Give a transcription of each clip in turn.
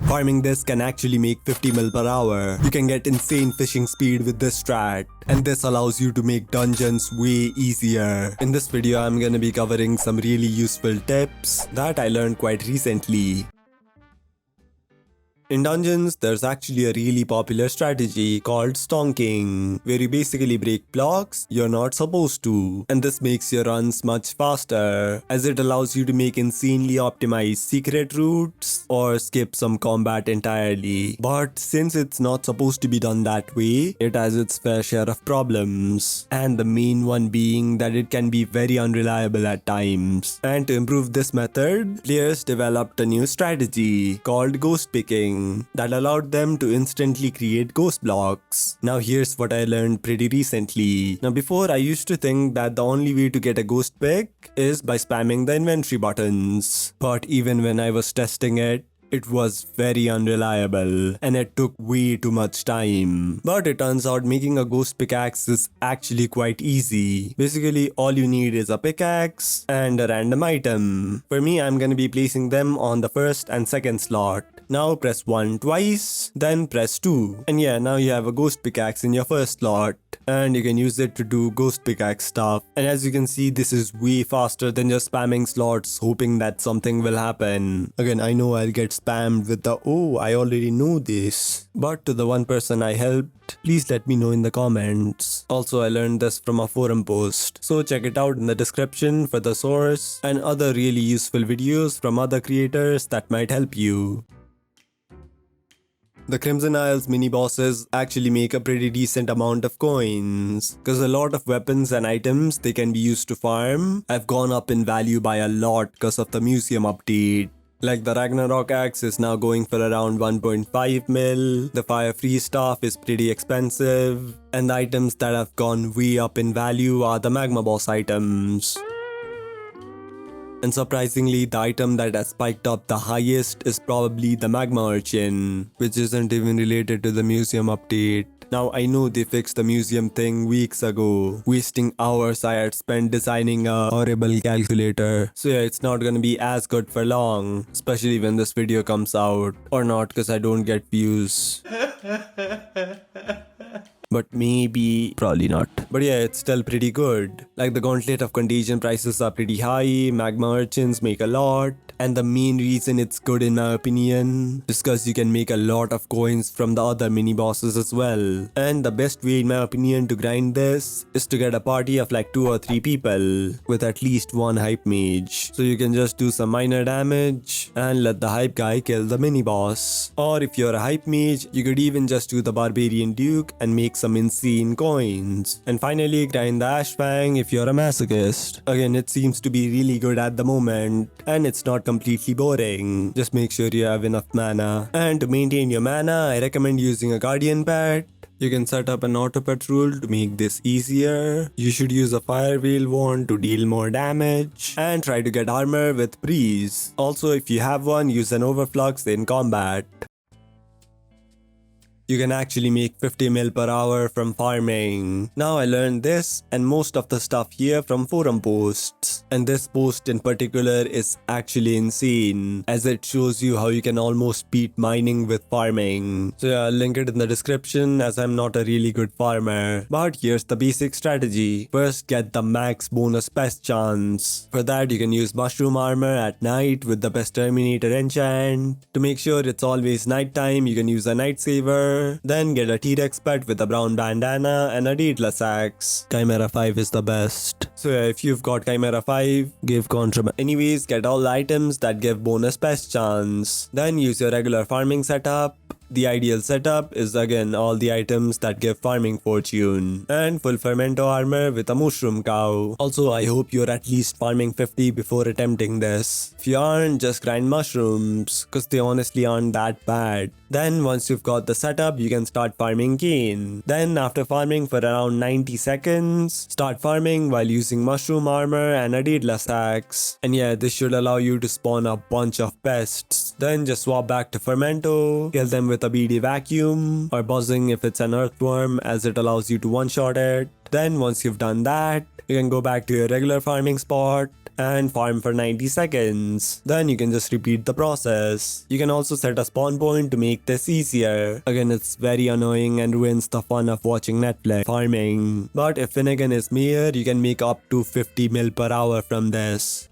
Farming this can actually make 50 mil per hour. You can get insane fishing speed with this strat, and this allows you to make dungeons way easier. In this video, I'm gonna be covering some really useful tips that I learned quite recently. In dungeons, there's actually a really popular strategy called stonking, where you basically break blocks you're not supposed to, and this makes your runs much faster, as it allows you to make insanely optimized secret routes or skip some combat entirely. But since it's not supposed to be done that way, it has its fair share of problems, and the main one being that it can be very unreliable at times. And to improve this method, players developed a new strategy called ghost picking that allowed them to instantly create ghost blocks. Now here's what I learned pretty recently. Now before, I used to think that the only way to get a ghost pick is by spamming the inventory buttons. But even when I was testing it, it was very unreliable and it took way too much time. But it turns out making a ghost pickaxe is actually quite easy. Basically, all you need is a pickaxe and a random item. For me, I'm gonna be placing them on the first and second slot. Now press 1 twice, then press 2. And yeah, now you have a ghost pickaxe in your first slot, and you can use it to do ghost pickaxe stuff. And as you can see, this is way faster than just spamming slots hoping that something will happen. Again, I know I'll get spammed with the "oh, I already know this." But to the one person I helped, please let me know in the comments. Also, I learned this from a forum post, so check it out in the description for the source and other really useful videos from other creators that might help you. The Crimson Isles mini-bosses actually make a pretty decent amount of coins, cause a lot of weapons and items they can be used to farm have gone up in value by a lot cause of the museum update. Like the Ragnarok axe is now going for around 1.5 mil, the fire free staff is pretty expensive, and the items that have gone way up in value are the magma boss items. And surprisingly, the item that has spiked up the highest is probably the magma urchin, which isn't even related to the museum update. Now I know they fixed the museum thing weeks ago, wasting hours I had spent designing a horrible calculator. So yeah, it's not gonna be as good for long, especially when this video comes out. Or not, cause I don't get views. But maybe, probably not. But yeah, it's still pretty good. Like the Gauntlet of Contagion prices are pretty high, magma urchins make a lot, and the main reason it's good in my opinion is because you can make a lot of coins from the other mini bosses as well. And the best way in my opinion to grind this is to get a party of like 2 or 3 people with at least one hype mage. So you can just do some minor damage and let the hype guy kill the mini boss. Or if you're a hype mage, you could even just do the barbarian duke and make some insane coins. And finally, grind the Ash Fang if you're a masochist. Again, it seems to be really good at the moment, and it's not completely boring. Just make sure you have enough mana. And to maintain your mana, I recommend using a guardian pet. You can set up an auto pet rule to make this easier. You should use a fire whale wand to deal more damage, and try to get armor with breeze. Also, if you have one, use an overflux in combat. You can actually make 50 mil per hour from farming. Now I learned this and most of the stuff here from forum posts. And this post in particular is actually insane, as it shows you how you can almost beat mining with farming. So yeah, I'll link it in the description as I'm not a really good farmer. But here's the basic strategy. First, get the max bonus pest chance. For that, you can use mushroom armor at night with the pest terminator enchant. To make sure it's always nighttime, you can use a night saver. Then get a T-Rex pet with a brown bandana and a Daedalus axe. Chimera 5 is the best. So yeah, if you've got Chimera 5, give contra. Anyways, get all the items that give bonus pest chance. Then use your regular farming setup. The ideal setup is again all the items that give farming fortune, and full fermento armor with a mushroom cow. Also, I hope you're at least farming 50 before attempting this. If you aren't, just grind mushrooms, cause they honestly aren't that bad. Then once you've got the setup, you can start farming cane. Then after farming for around 90 seconds, start farming while using mushroom armor and a Daedalus axe. And yeah, this should allow you to spawn a bunch of pests. Then just swap back to fermento, kill them with a BD vacuum, or buzzing if it's an earthworm, as it allows you to one-shot it. Then once you've done that, you can go back to your regular farming spot and farm for 90 seconds. Then you can just repeat the process. You can also set a spawn point to make this easier. Again, it's very annoying and ruins the fun of watching Netflix farming. But if Finnegan is Mayor, you can make up to 50 mil per hour from this.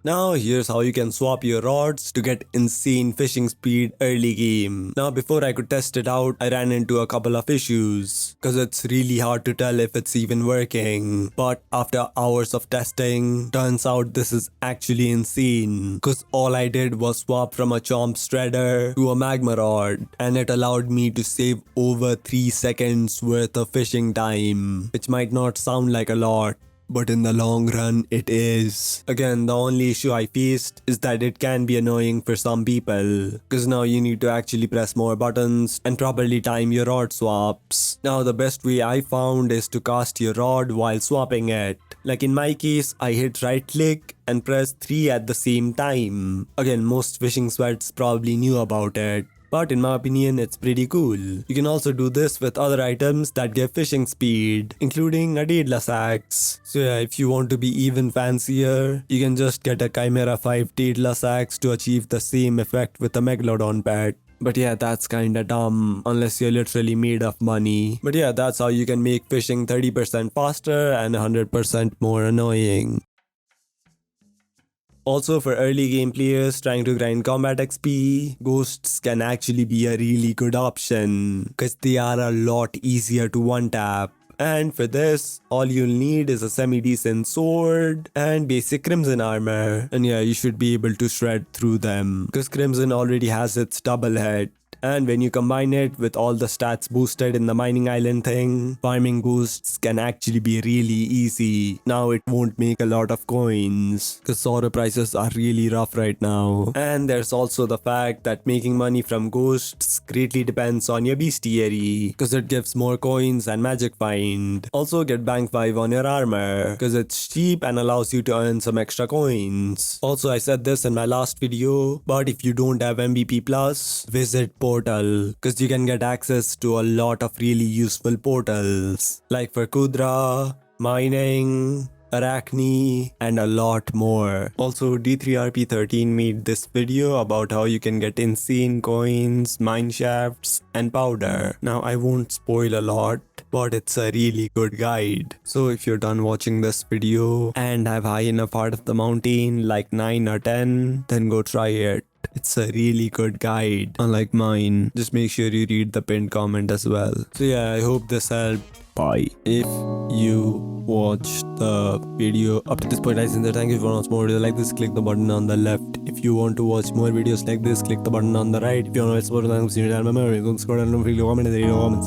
Now here's how you can swap your rods to get insane fishing speed early game. Now before I could test it out, I ran into a couple of issues, cause it's really hard to tell if it's even working. But after hours of testing, turns out this is actually insane, cause all I did was swap from a chomp shredder to a magma rod, and it allowed me to save over 3 seconds worth of fishing time, which might not sound like a lot, but in the long run it is. Again, the only issue I faced is that it can be annoying for some people, cause now you need to actually press more buttons and properly time your rod swaps. Now the best way I found is to cast your rod while swapping it. Like in my case, I hit right click and press 3 at the same time. Again, most fishing sweats probably knew about it, but in my opinion, it's pretty cool. You can also do this with other items that give fishing speed, including a Daedalus axe. So yeah, if you want to be even fancier, you can just get a Chimera 5 Daedalus axe to achieve the same effect with a Megalodon pet. But yeah, that's kinda dumb, unless you're literally made of money. But yeah, that's how you can make fishing 30% faster and 100% more annoying. Also, for early game players trying to grind combat XP, ghosts can actually be a really good option, cause they are a lot easier to one-tap. And for this, all you'll need is a semi-decent sword and basic Crimson armor. And yeah, you should be able to shred through them, cause Crimson already has its double hit. And when you combine it with all the stats boosted in the mining island thing, farming ghosts can actually be really easy. Now it won't make a lot of coins, cause Sora prices are really rough right now. And there's also the fact that making money from ghosts greatly depends on your bestiary, cause it gives more coins and magic find. Also get bank 5 on your armor, cause it's cheap and allows you to earn some extra coins. Also, I said this in my last video, but if you don't have MVP plus, visit portal, cause you can get access to a lot of really useful portals, like for Kudra, mining, Arachne, and a lot more. Also, D3RP13 made this video about how you can get insane coins, mine shafts, and powder. Now, I won't spoil a lot, but it's a really good guide. So if you're done watching this video and have high enough heart of the mountain like 9 or 10, then go try it. It's a really good guide, unlike mine. Just make sure you read the pinned comment as well. So yeah, I hope this helped. Bye. If you watched the video up to this point, I sincerely thank you for watching more videos like this. Click the button on the left. If you want to watch more videos like this, click the button on the right. If you want to watch more, then subscribe to my channel. Comment in the comments.